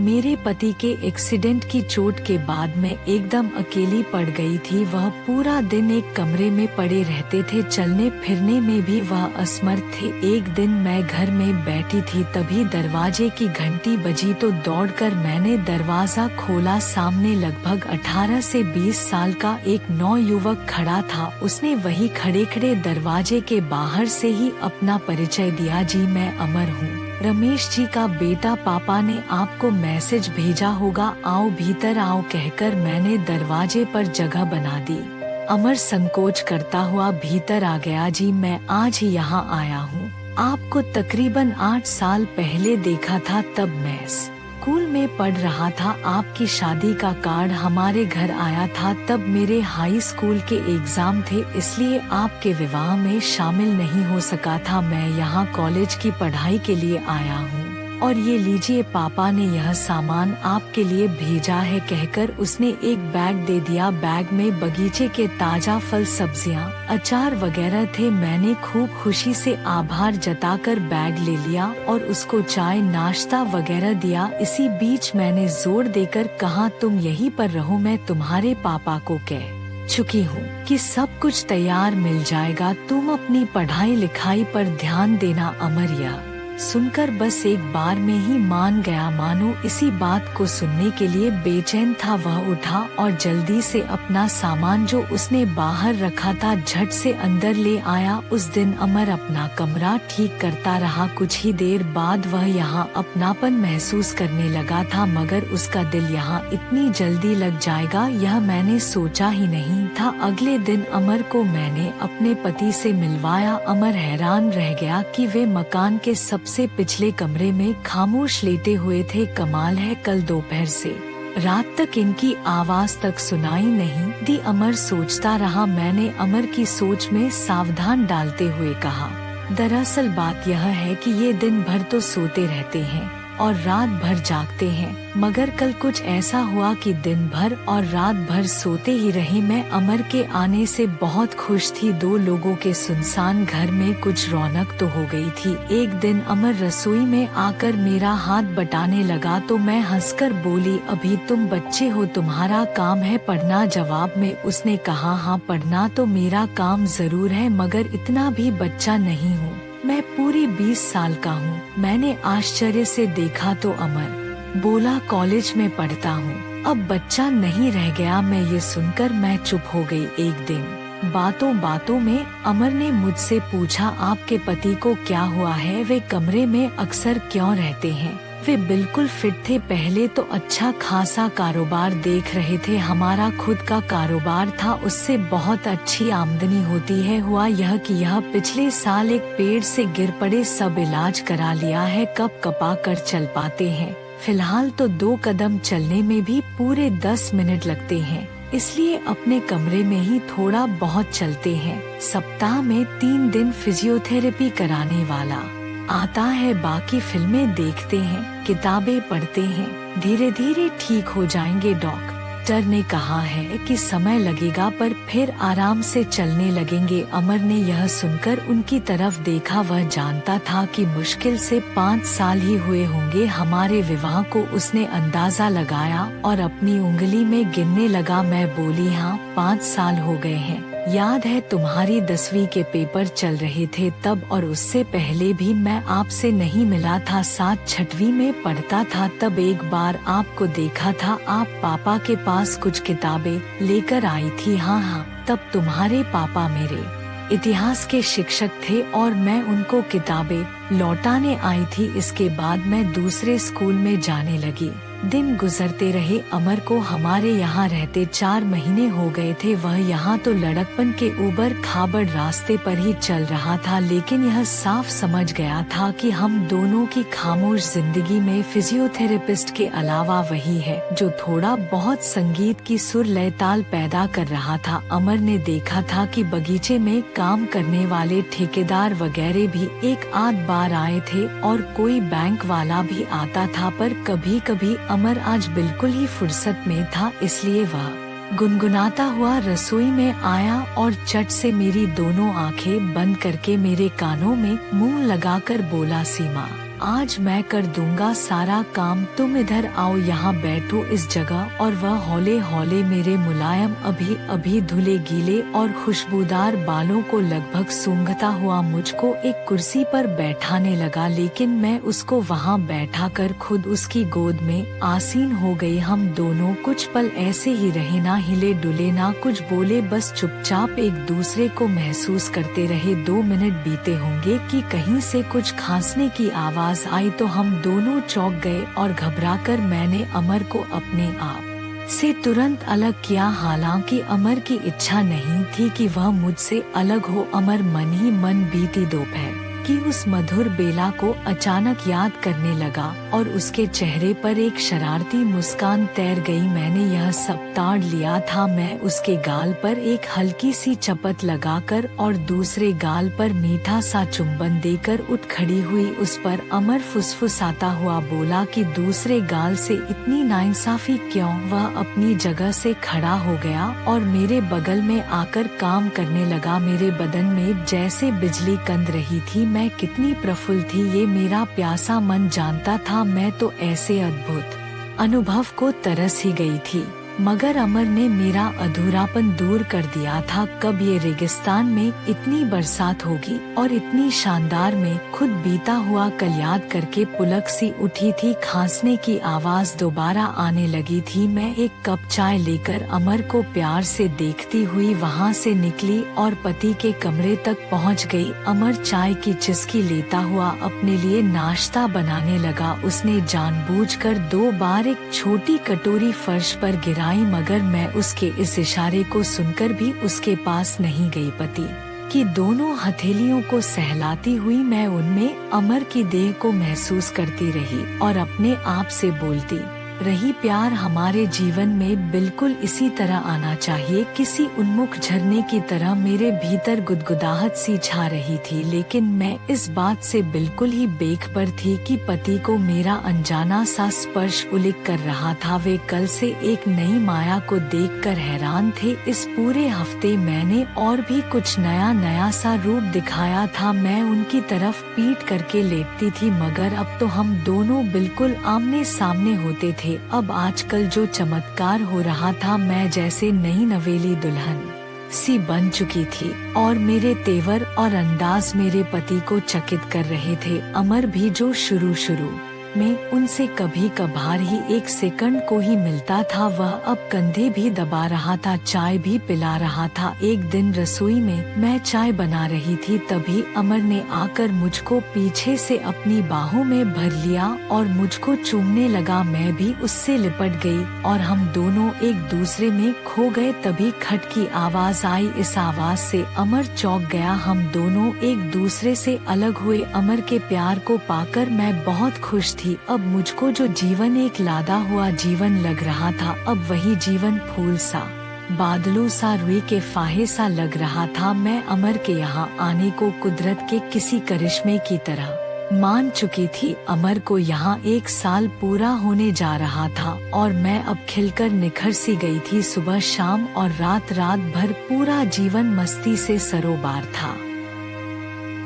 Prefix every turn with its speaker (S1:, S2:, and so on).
S1: मेरे पति के एक्सीडेंट की चोट के बाद मैं एकदम अकेली पड़ गई थी। वह पूरा दिन एक कमरे में पड़े रहते थे, चलने फिरने में भी वह असमर्थ थे। एक दिन मैं घर में बैठी थी, तभी दरवाजे की घंटी बजी तो दौड़कर मैंने दरवाजा खोला। सामने लगभग 18 से 20 साल का एक नौयुवक खड़ा था। उसने वही खड़े खड़े दरवाजे के बाहर से ही अपना परिचय दिया। जी मैं अमर हूँ, रमेश जी का बेटा। पापा ने आपको मैसेज भेजा होगा, आओ भीतर आओ कहकर मैंने दरवाजे पर जगह बना दी। अमर संकोच करता हुआ भीतर आ गया। जी मैं आज ही यहाँ आया हूँ, आपको तकरीबन 8 साल पहले देखा था, तब मैं स्कूल में पढ़ रहा था। आपकी शादी का कार्ड हमारे घर आया था, तब मेरे हाई स्कूल के एग्जाम थे, इसलिए आपके विवाह में शामिल नहीं हो सका था। मैं यहाँ कॉलेज की पढ़ाई के लिए आया हूँ और ये लीजिए, पापा ने यह सामान आपके लिए भेजा है कहकर उसने एक बैग दे दिया। बैग में बगीचे के ताजा फल, सब्जियां, अचार वगैरह थे। मैंने खूब खुशी से आभार जताकर बैग ले लिया और उसको चाय नाश्ता वगैरह दिया। इसी बीच मैंने जोर देकर कहा, तुम यहीं पर रहो, मैं तुम्हारे पापा को कह चुकी हूँ कि सब कुछ तैयार मिल जाएगा, तुम अपनी पढ़ाई लिखाई पर ध्यान देना। अमर यह सुनकर बस एक बार में ही मान गया, मानो इसी बात को सुनने के लिए बेचैन था। वह उठा और जल्दी से अपना सामान जो उसने बाहर रखा था झट से अंदर ले आया। उस दिन अमर अपना कमरा ठीक करता रहा। कुछ ही देर बाद वह यहाँ अपनापन महसूस करने लगा था, मगर उसका दिल यहाँ इतनी जल्दी लग जाएगा यह मैंने सोचा ही नहीं था। अगले दिन अमर को मैंने अपने पति से मिलवाया। अमर हैरान रह गया कि वे मकान के सबसे पिछले कमरे में खामोश लेटे हुए थे। कमाल है, कल दोपहर से रात तक इनकी आवाज तक सुनाई नहीं दी। अमर सोचता रहा। मैंने अमर की सोच में सावधान डालते हुए कहा, दरअसल बात यह है कि ये दिन भर तो सोते रहते हैं और रात भर जागते हैं, मगर कल कुछ ऐसा हुआ कि दिन भर और रात भर सोते ही रहे। मैं अमर के आने से बहुत खुश थी। 2 लोगों के सुनसान घर में कुछ रौनक तो हो गई थी। एक दिन अमर रसोई में आकर मेरा हाथ बटाने लगा तो मैं हंसकर बोली, अभी तुम बच्चे हो, तुम्हारा काम है पढ़ना। जवाब में उसने कहा, हाँ पढ़ना तो मेरा काम जरूर है, मगर इतना भी बच्चा नहीं हूँ, मैं पूरी 20 साल का हूँ। मैंने आश्चर्य से देखा तो अमर बोला, कॉलेज में पढ़ता हूँ, अब बच्चा नहीं रह गया। मैं ये सुनकर मैं चुप हो गई। एक दिन बातों बातों में अमर ने मुझसे पूछा, आपके पति को क्या हुआ है, वे कमरे में अक्सर क्यों रहते हैं। वे बिल्कुल फिट थे, पहले तो अच्छा खासा कारोबार देख रहे थे। हमारा खुद का कारोबार था, उससे बहुत अच्छी आमदनी होती है। हुआ यह कि यह पिछले साल एक पेड़ से गिर पड़े, सब इलाज करा लिया है, कब कपा कर चल पाते हैं। फिलहाल तो 2 कदम चलने में भी पूरे 10 मिनट लगते हैं, इसलिए अपने कमरे में ही थोड़ा बहुत चलते हैं। सप्ताह में 3 दिन फिजियोथेरेपी कराने वाला आता है, बाकी फिल्में देखते हैं, किताबें पढ़ते हैं, धीरे धीरे ठीक हो जाएंगे। डॉक्टर ने कहा है कि समय लगेगा पर फिर आराम से चलने लगेंगे। अमर ने यह सुनकर उनकी तरफ देखा। वह जानता था कि मुश्किल से 5 साल ही हुए होंगे हमारे विवाह को। उसने अंदाजा लगाया और अपनी उंगली में गिनने लगा। मैं बोली, हाँ 5 साल हो गए हैं। याद है तुम्हारी 10वीं के पेपर चल रहे थे तब, और उससे पहले भी मैं आपसे नहीं मिला था। साथ 6वीं में पढ़ता था, तब एक बार आपको देखा था। आप पापा के पास कुछ किताबें लेकर आई थी। हाँ, तब तुम्हारे पापा मेरे इतिहास के शिक्षक थे और मैं उनको किताबें लौटाने आई थी। इसके बाद मैं दूसरे स्कूल में जाने लगी। दिन गुजरते रहे। अमर को हमारे यहाँ रहते 4 महीने हो गए थे। वह यहाँ तो लड़कपन के ऊबड़ खाबड़ रास्ते पर ही चल रहा था, लेकिन यह साफ समझ गया था कि हम दोनों की खामोश जिंदगी में फिजियोथेरेपिस्ट के अलावा वही है जो थोड़ा बहुत संगीत की सुर लय ताल पैदा कर रहा था। अमर ने देखा था कि बगीचे में काम करने वाले ठेकेदार वगैरह भी एक आध बार आए थे और कोई बैंक वाला भी आता था, पर कभी कभी अमर आज बिल्कुल ही फुर्सत में था, इसलिए वह गुनगुनाता हुआ रसोई में आया और चट से मेरी दोनों आंखें बंद करके मेरे कानों में मुंह लगाकर बोला, सीमा आज मैं कर दूंगा सारा काम, तुम इधर आओ यहाँ बैठो इस जगह। और वह हौले हौले मेरे मुलायम अभी अभी धुले गीले और खुशबूदार बालों को लगभग सूंघता हुआ मुझको एक कुर्सी पर बैठाने लगा, लेकिन मैं उसको वहाँ बैठाकर खुद उसकी गोद में आसीन हो गई। हम दोनों कुछ पल ऐसे ही रहे, ना हिले डुले ना कुछ बोले, बस चुपचाप एक दूसरे को महसूस करते रहे। 2 मिनट बीते होंगे कि कहीं से कुछ खांसने की आवाज आई तो हम दोनों चौंक गए और घबराकर मैंने अमर को अपने आप से तुरंत अलग किया। हालांकि अमर की इच्छा नहीं थी कि वह मुझसे अलग हो। अमर मन ही मन बीती दोपहर की उस मधुर बेला को अचानक याद करने लगा और उसके चेहरे पर एक शरारती मुस्कान तैर गई। मैंने यह सब ताड़ लिया था। मैं उसके गाल पर एक हल्की सी चपत लगाकर और दूसरे गाल पर मीठा सा चुंबन देकर उठ खड़ी हुई। उस पर अमर फुसफुसाता हुआ बोला कि दूसरे गाल से इतनी नाइंसाफी क्यों। वह अपनी जगह से खड़ा हो गया और मेरे बगल में आकर काम करने लगा। मेरे बदन में जैसे बिजली कंद रही थी। मैं कितनी प्रफुल्ल थी ये मेरा प्यासा मन जानता था। मैं तो ऐसे अद्भुत अनुभव को तरस ही गई थी, मगर अमर ने मेरा अधूरापन दूर कर दिया था। कब ये रेगिस्तान में इतनी बरसात होगी और इतनी शानदार में खुद बीता हुआ कल याद करके पुलक सी उठी थी। खांसने की आवाज दोबारा आने लगी थी। मैं एक कप चाय लेकर अमर को प्यार से देखती हुई वहाँ से निकली और पति के कमरे तक पहुँच गई। अमर चाय की चुस्की लेता हुआ अपने लिए नाश्ता बनाने लगा। उसने जानबूझकर 2 बार एक छोटी कटोरी फर्श पर गिरा, मगर मैं उसके इस इशारे को सुनकर भी उसके पास नहीं गई। पति की दोनों हथेलियों को सहलाती हुई मैं उनमें अमर की देह को महसूस करती रही और अपने आप से बोलती रही, प्यार हमारे जीवन में बिल्कुल इसी तरह आना चाहिए। किसी उन्मुख झरने की तरह मेरे भीतर गुदगुदाहट सी छा रही थी, लेकिन मैं इस बात से बिल्कुल ही बेखबर थी कि पति को मेरा अनजाना सा स्पर्श उलिक कर रहा था। वे कल से एक नई माया को देखकर हैरान थे। इस पूरे हफ्ते मैंने और भी कुछ नया नया सा रूप दिखाया था। मैं उनकी तरफ पीठ करके लेटती थी, मगर अब तो हम दोनों बिल्कुल आमने सामने होते थे। अब आजकल जो चमत्कार हो रहा था, मैं जैसे नई नवेली दुल्हन सी बन चुकी थी और मेरे तेवर और अंदाज मेरे पति को चकित कर रहे थे। अमर भी जो शुरू में उनसे कभी कभार ही 1 सेकंड को ही मिलता था, वह अब कंधे भी दबा रहा था, चाय भी पिला रहा था। एक दिन रसोई में मैं चाय बना रही थी, तभी अमर ने आकर मुझको पीछे से अपनी बाहों में भर लिया और मुझको चूमने लगा। मैं भी उससे लिपट गई और हम दोनों एक दूसरे में खो गए। तभी खट की आवाज आई। इस आवाज से अमर चौंक गया। हम दोनों एक दूसरे से अलग हुए। अमर के प्यार को पाकर मैं बहुत खुश थी। अब मुझको जो जीवन एक लादा हुआ जीवन लग रहा था, अब वही जीवन फूल सा, बादलों सा, रुई के फाहे सा लग रहा था। मैं अमर के यहाँ आने को कुदरत के किसी करिश्मे की तरह मान चुकी थी। अमर को यहाँ 1 साल पूरा होने जा रहा था और मैं अब खिलकर निखर सी गई थी। सुबह शाम और रात भर पूरा जीवन मस्ती से सरोबार था।